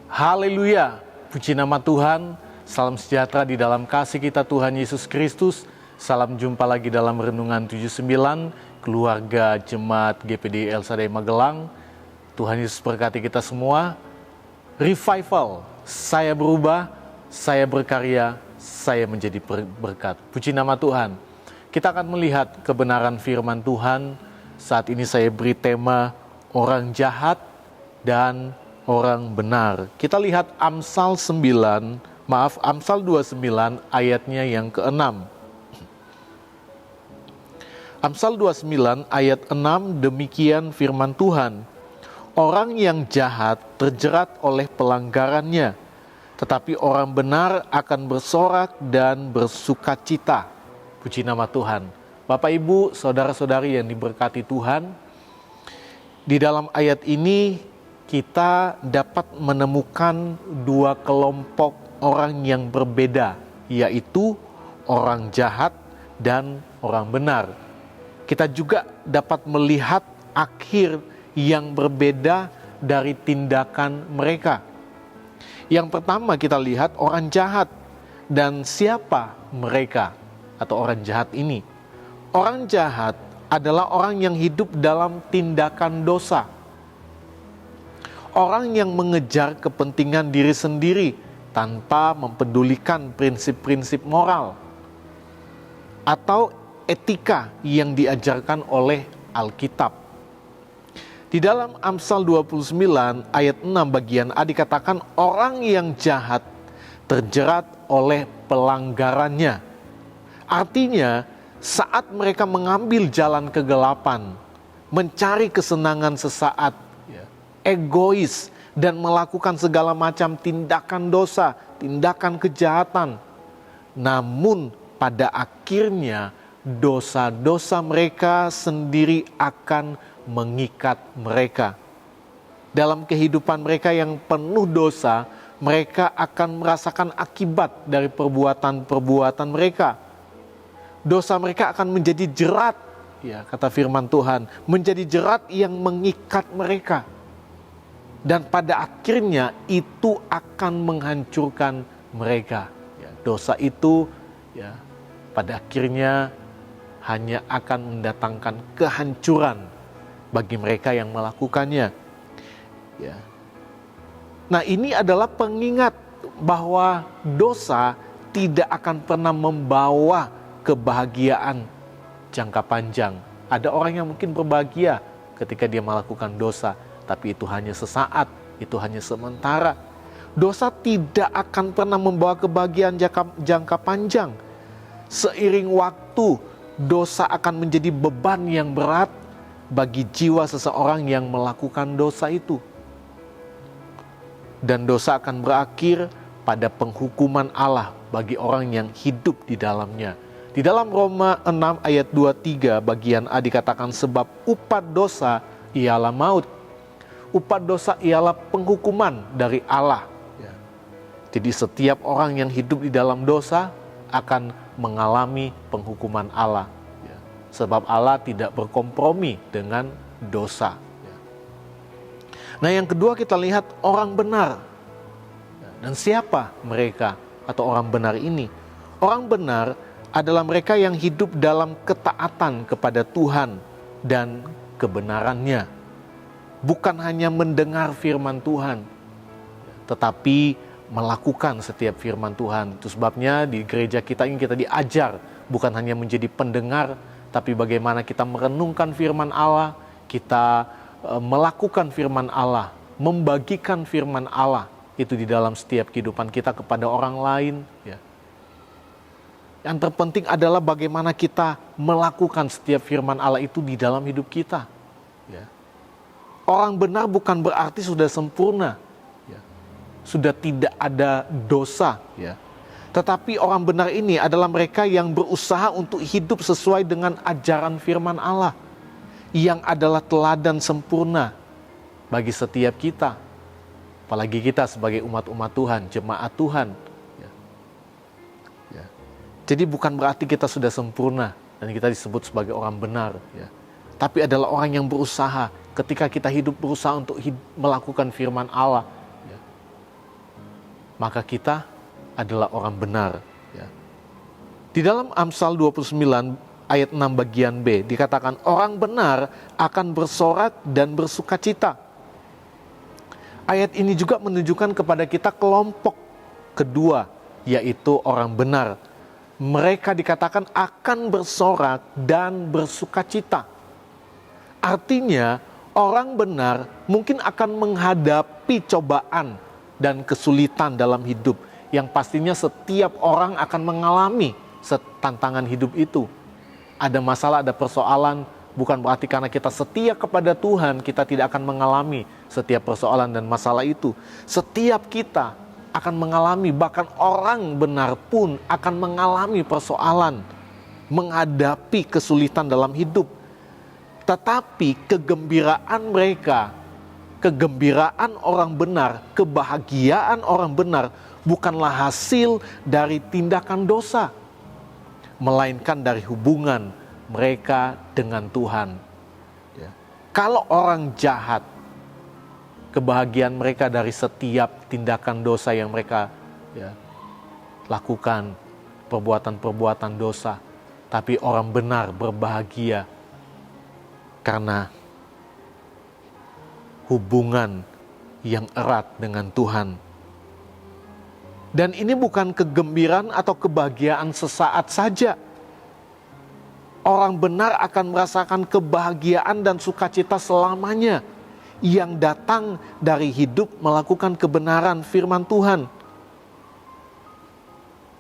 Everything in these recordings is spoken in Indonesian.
Haleluya, puji nama Tuhan, salam sejahtera di dalam kasih kita Tuhan Yesus Kristus. Salam jumpa lagi dalam Renungan 79, keluarga Jemaat GPD El Shaddai Magelang. Tuhan Yesus berkati kita semua. Revival, saya berubah, saya berkarya, saya menjadi berkat. Puji nama Tuhan. Kita akan melihat kebenaran firman Tuhan. Saat ini saya beri tema orang jahat dan orang benar. Kita lihat Amsal 29 ayatnya yang ke-6. Amsal 29 ayat 6, demikian firman Tuhan. Orang yang jahat terjerat oleh pelanggarannya, tetapi orang benar akan bersorak dan bersukacita. Puji nama Tuhan. Bapak, Ibu, saudara-saudari yang diberkati Tuhan, di dalam ayat ini kita dapat menemukan dua kelompok orang yang berbeda, yaitu orang jahat dan orang benar. Kita juga dapat melihat akhir yang berbeda dari tindakan mereka. Yang pertama kita lihat orang jahat, dan siapa mereka atau orang jahat ini? Orang jahat adalah orang yang hidup dalam tindakan dosa. Orang yang mengejar kepentingan diri sendiri tanpa mempedulikan prinsip-prinsip moral atau etika yang diajarkan oleh Alkitab. Di dalam Amsal 29 ayat 6 bagian A dikatakan orang yang jahat terjerat oleh pelanggarannya. Artinya saat mereka mengambil jalan kegelapan, mencari kesenangan sesaat, egois, dan melakukan segala macam tindakan dosa, tindakan kejahatan. Namun pada akhirnya dosa-dosa mereka sendiri akan mengikat mereka. Dalam kehidupan mereka yang penuh dosa, mereka akan merasakan akibat dari perbuatan-perbuatan mereka. Dosa mereka akan menjadi jerat, ya kata firman Tuhan, menjadi jerat yang mengikat mereka. Dan pada akhirnya itu akan menghancurkan mereka. Ya, dosa itu ya pada akhirnya hanya akan mendatangkan kehancuran bagi mereka yang melakukannya. Ya. Nah, ini adalah pengingat bahwa dosa tidak akan pernah membawa kebahagiaan jangka panjang. Ada orang yang mungkin berbahagia ketika dia melakukan dosa, tapi itu hanya sesaat, itu hanya sementara. Dosa tidak akan pernah membawa kebahagiaan jangka panjang. Seiring waktu, dosa akan menjadi beban yang berat bagi jiwa seseorang yang melakukan dosa itu. Dan dosa akan berakhir pada penghukuman Allah bagi orang yang hidup di dalamnya. Di dalam Roma 6 ayat 23 bagian A dikatakan sebab upah dosa ialah maut. Upah dosa ialah penghukuman dari Allah. Jadi setiap orang yang hidup di dalam dosa akan mengalami penghukuman Allah. Sebab Allah tidak berkompromi dengan dosa. Nah, yang kedua kita lihat orang benar. Dan siapa mereka atau orang benar ini? Orang benar adalah mereka yang hidup dalam ketaatan kepada Tuhan dan kebenarannya. Bukan hanya mendengar firman Tuhan, tetapi melakukan setiap firman Tuhan. Itu sebabnya di gereja kita ini kita diajar bukan hanya menjadi pendengar, tapi bagaimana kita merenungkan firman Allah, kita melakukan firman Allah, membagikan firman Allah itu di dalam setiap kehidupan kita kepada orang lain. Ya. Yang terpenting adalah bagaimana kita melakukan setiap firman Allah itu di dalam hidup kita. Ya. Orang benar bukan berarti sudah sempurna, ya. Sudah tidak ada dosa, ya. Tetapi orang benar ini adalah mereka yang berusaha untuk hidup sesuai dengan ajaran firman Allah, yang adalah teladan sempurna bagi setiap kita, apalagi kita sebagai umat-umat Tuhan, jemaat Tuhan. Ya. Ya. Jadi bukan berarti kita sudah sempurna dan kita disebut sebagai orang benar, ya. Tapi adalah orang yang berusaha ketika kita hidup berusaha untuk melakukan firman Allah, ya. maka kita adalah orang benar. Ya. Di dalam Amsal 29 ayat 6 bagian B dikatakan orang benar akan bersorak dan bersukacita. Ayat ini juga menunjukkan kepada kita kelompok kedua, yaitu orang benar. Mereka dikatakan akan bersorak dan bersukacita. Artinya orang benar mungkin akan menghadapi cobaan dan kesulitan dalam hidup yang pastinya setiap orang akan mengalami tantangan hidup itu. Ada masalah, ada persoalan, bukan berarti karena kita setia kepada Tuhan kita tidak akan mengalami setiap persoalan dan masalah itu. Setiap kita akan mengalami, bahkan orang benar pun akan mengalami persoalan, menghadapi kesulitan dalam hidup. Tetapi kegembiraan mereka, kegembiraan orang benar, kebahagiaan orang benar bukanlah hasil dari tindakan dosa, melainkan dari hubungan mereka dengan Tuhan. Ya. Kalau orang jahat, kebahagiaan mereka dari setiap tindakan dosa yang mereka lakukan, perbuatan-perbuatan dosa. Tapi orang benar berbahagia karena hubungan yang erat dengan Tuhan. Dan ini bukan kegembiraan atau kebahagiaan sesaat saja. Orang benar akan merasakan kebahagiaan dan sukacita selamanya yang datang dari hidup melakukan kebenaran firman Tuhan.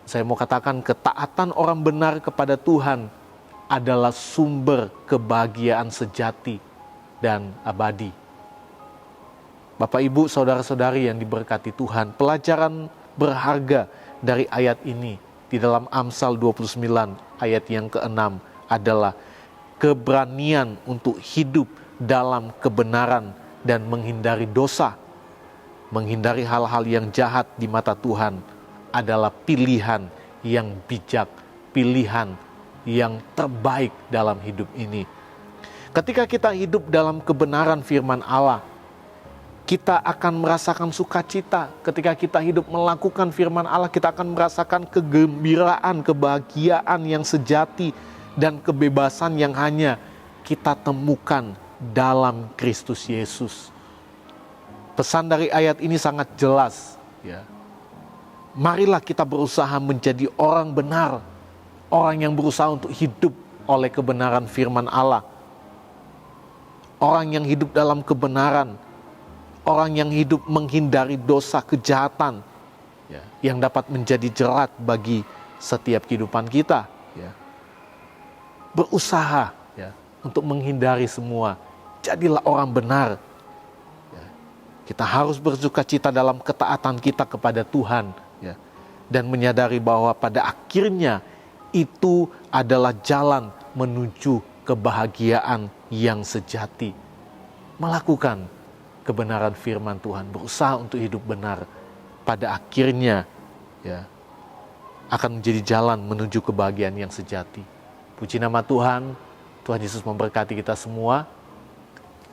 Saya mau katakan ketaatan orang benar kepada Tuhan adalah sumber kebahagiaan sejati dan abadi. Bapak, Ibu, saudara-saudari yang diberkati Tuhan, pelajaran berharga dari ayat ini di dalam Amsal 29 ayat yang ke-6 adalah keberanian untuk hidup dalam kebenaran dan menghindari dosa. Menghindari hal-hal yang jahat di mata Tuhan adalah pilihan yang bijak, pilihan yang terbaik dalam hidup ini. Ketika kita hidup dalam kebenaran firman Allah, kita akan merasakan sukacita. Ketika kita hidup melakukan firman Allah, kita akan merasakan kegembiraan, kebahagiaan yang sejati, dan kebebasan yang hanya kita temukan dalam Kristus Yesus. Pesan dari ayat ini sangat jelas. Ya. Marilah kita berusaha menjadi orang benar, orang yang berusaha untuk hidup oleh kebenaran firman Allah. Orang yang hidup dalam kebenaran, orang yang hidup menghindari dosa kejahatan yang dapat menjadi jerat bagi setiap kehidupan kita. Berusaha untuk menghindari semua. Jadilah orang benar. Kita harus bersukacita dalam ketaatan kita kepada Tuhan. Dan menyadari bahwa pada akhirnya itu adalah jalan menuju kebahagiaan yang sejati. Melakukan kebenaran firman Tuhan, berusaha untuk hidup benar, pada akhirnya akan menjadi jalan menuju kebahagiaan yang sejati. Puji nama Tuhan, Tuhan Yesus memberkati kita semua.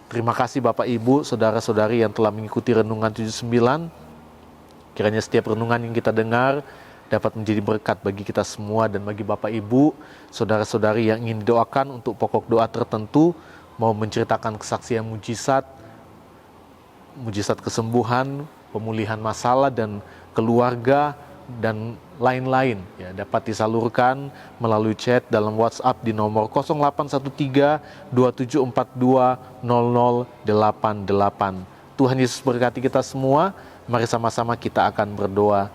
Terima kasih Bapak Ibu, saudara-saudari yang telah mengikuti Renungan 79. Kiranya setiap renungan yang kita dengar dapat menjadi berkat bagi kita semua dan bagi Bapak Ibu, saudara-saudari yang ingin didoakan untuk pokok doa tertentu, mau menceritakan kesaksian mujizat kesembuhan, pemulihan masalah dan keluarga dan lain-lain, dapat disalurkan melalui chat dalam WhatsApp di nomor 0813 2742 0088. Tuhan Yesus berkati kita semua. Mari sama-sama kita akan berdoa.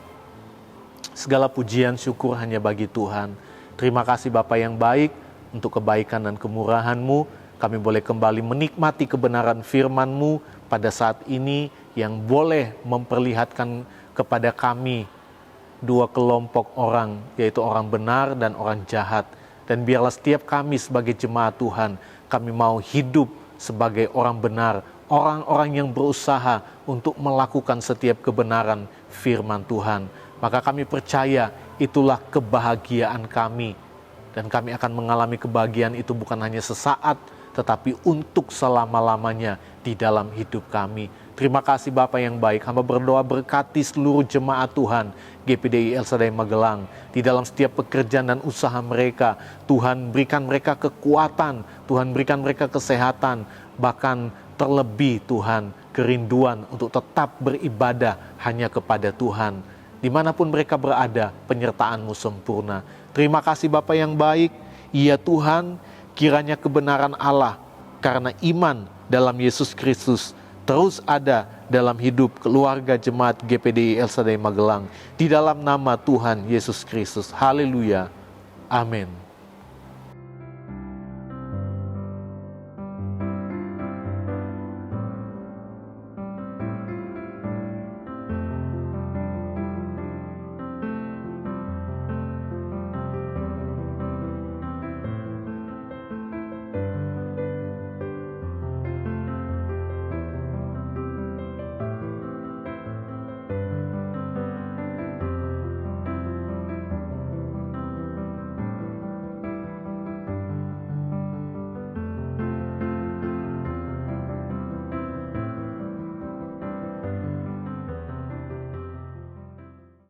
Segala pujian syukur hanya bagi Tuhan. Terima kasih Bapa yang baik untuk kebaikan dan kemurahan-Mu. Kami boleh kembali menikmati kebenaran firman-Mu pada saat ini yang boleh memperlihatkan kepada kami dua kelompok orang, yaitu orang benar dan orang jahat. Dan biarlah setiap kami sebagai jemaat Tuhan, kami mau hidup sebagai orang benar, orang-orang yang berusaha untuk melakukan setiap kebenaran firman Tuhan. Maka kami percaya itulah kebahagiaan kami. Dan kami akan mengalami kebahagiaan itu bukan hanya sesaat, tetapi untuk selama-lamanya di dalam hidup kami. Terima kasih Bapa yang baik. Hamba berdoa berkati seluruh jemaat Tuhan GPDI El Shaddai Magelang di dalam setiap pekerjaan dan usaha mereka. Tuhan berikan mereka kekuatan, Tuhan berikan mereka kesehatan, bahkan terlebih Tuhan kerinduan untuk tetap beribadah hanya kepada Tuhan. Dimanapun mereka berada, penyertaan-Mu sempurna. Terima kasih Bapa yang baik. Ya Tuhan, kiranya kebenaran Allah karena iman dalam Yesus Kristus terus ada dalam hidup keluarga jemaat GPDI El Shaddai Magelang. Di dalam nama Tuhan Yesus Kristus. Haleluya. Amin.